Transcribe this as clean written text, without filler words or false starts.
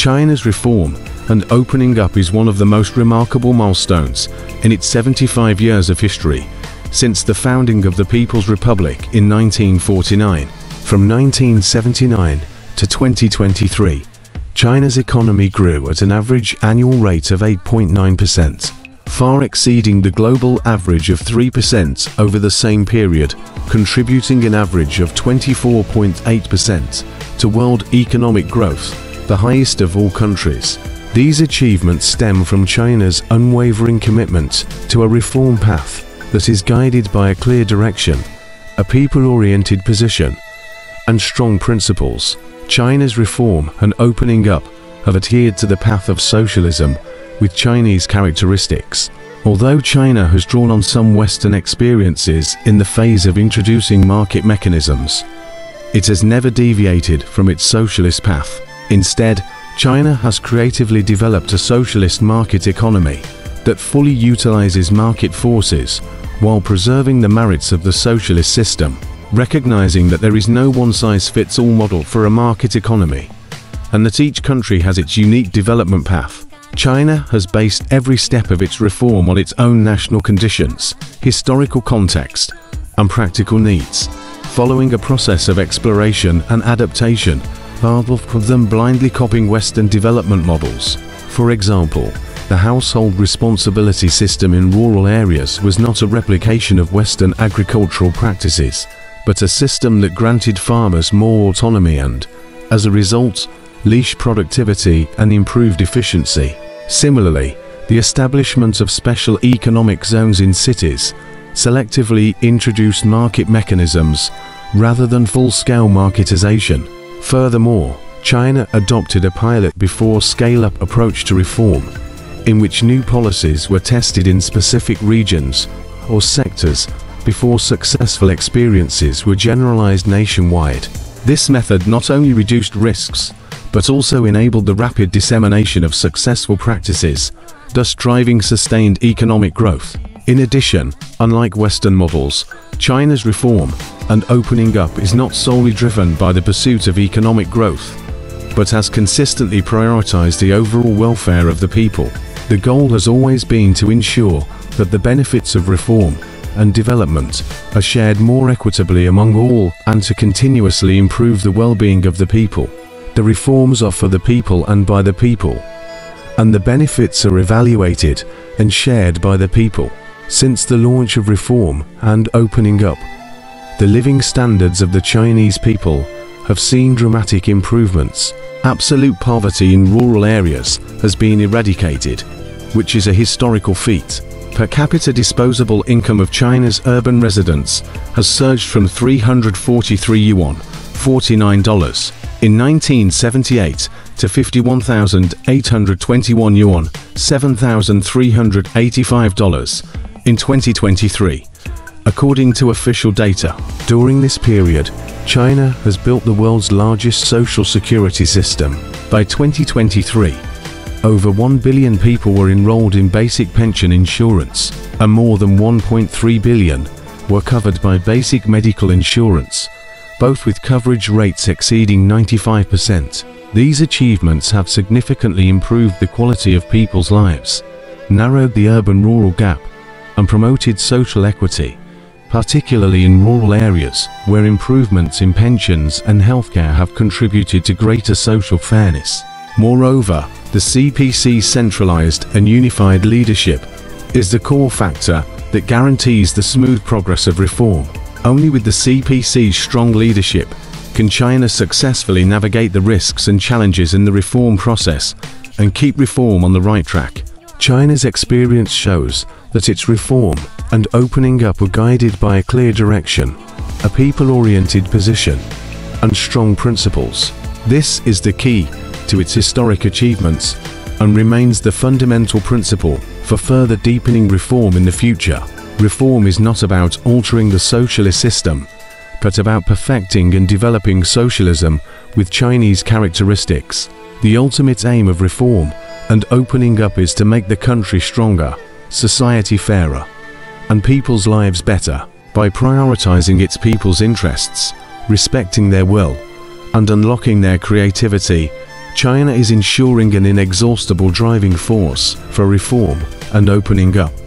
China's reform and opening up is one of the most remarkable milestones in its 75 years of history, since the founding of the People's Republic in 1949. From 1979 to 2023, China's economy grew at an average annual rate of 8.9%, far exceeding the global average of 3% over the same period, contributing an average of 24.8% to world economic growth, the highest of all countries. These achievements stem from China's unwavering commitment to a reform path that is guided by a clear direction, a people-oriented position, and strong principles. China's reform and opening up have adhered to the path of socialism with Chinese characteristics. Although China has drawn on some Western experiences in the phase of introducing market mechanisms, it has never deviated from its socialist path. Instead, China has creatively developed a socialist market economy that fully utilizes market forces while preserving the merits of the socialist system, recognizing that there is no one-size-fits-all model for a market economy, and that each country has its unique development path. China has based every step of its reform on its own national conditions, historical context, and practical needs, following a process of exploration and adaptation rather than blindly copying Western development models. For example, the household responsibility system in rural areas was not a replication of Western agricultural practices, but a system that granted farmers more autonomy and, as a result, leashed productivity and improved efficiency. Similarly, the establishment of special economic zones in cities selectively introduced market mechanisms rather than full-scale marketization. Furthermore, China adopted a pilot before scale-up approach to reform, in which new policies were tested in specific regions or sectors before successful experiences were generalized nationwide. This method not only reduced risks, but also enabled the rapid dissemination of successful practices, thus driving sustained economic growth. In addition, unlike Western models, China's reform and opening up is not solely driven by the pursuit of economic growth, but has consistently prioritized the overall welfare of the people. The goal has always been to ensure that the benefits of reform and development are shared more equitably among all and to continuously improve the well-being of the people. The reforms are for the people and by the people, and the benefits are evaluated and shared by the people. Since the launch of reform and opening up, the living standards of the Chinese people have seen dramatic improvements. Absolute poverty in rural areas has been eradicated, which is a historical feat. Per capita disposable income of China's urban residents has surged from 343 yuan, $49, in 1978 to 51,821 yuan, $7,385, in 2023. According to official data, during this period, China has built the world's largest social security system. By 2023, over 1 billion people were enrolled in basic pension insurance, and more than 1.3 billion were covered by basic medical insurance, both with coverage rates exceeding 95%. These achievements have significantly improved the quality of people's lives, narrowed the urban-rural gap, and promoted social equity, particularly in rural areas, where improvements in pensions and healthcare have contributed to greater social fairness. Moreover, the CPC's centralized and unified leadership is the core factor that guarantees the smooth progress of reform. Only with the CPC's strong leadership can China successfully navigate the risks and challenges in the reform process and keep reform on the right track. China's experience shows that its reform and opening up were guided by a clear direction, a people-oriented position, and strong principles. This is the key to its historic achievements and remains the fundamental principle for further deepening reform in the future. Reform is not about altering the socialist system, but about perfecting and developing socialism with Chinese characteristics. The ultimate aim of reform and opening up is to make the country stronger, society fairer, and people's lives better. By prioritizing its people's interests, respecting their will, and unlocking their creativity, China is ensuring an inexhaustible driving force for reform and opening up.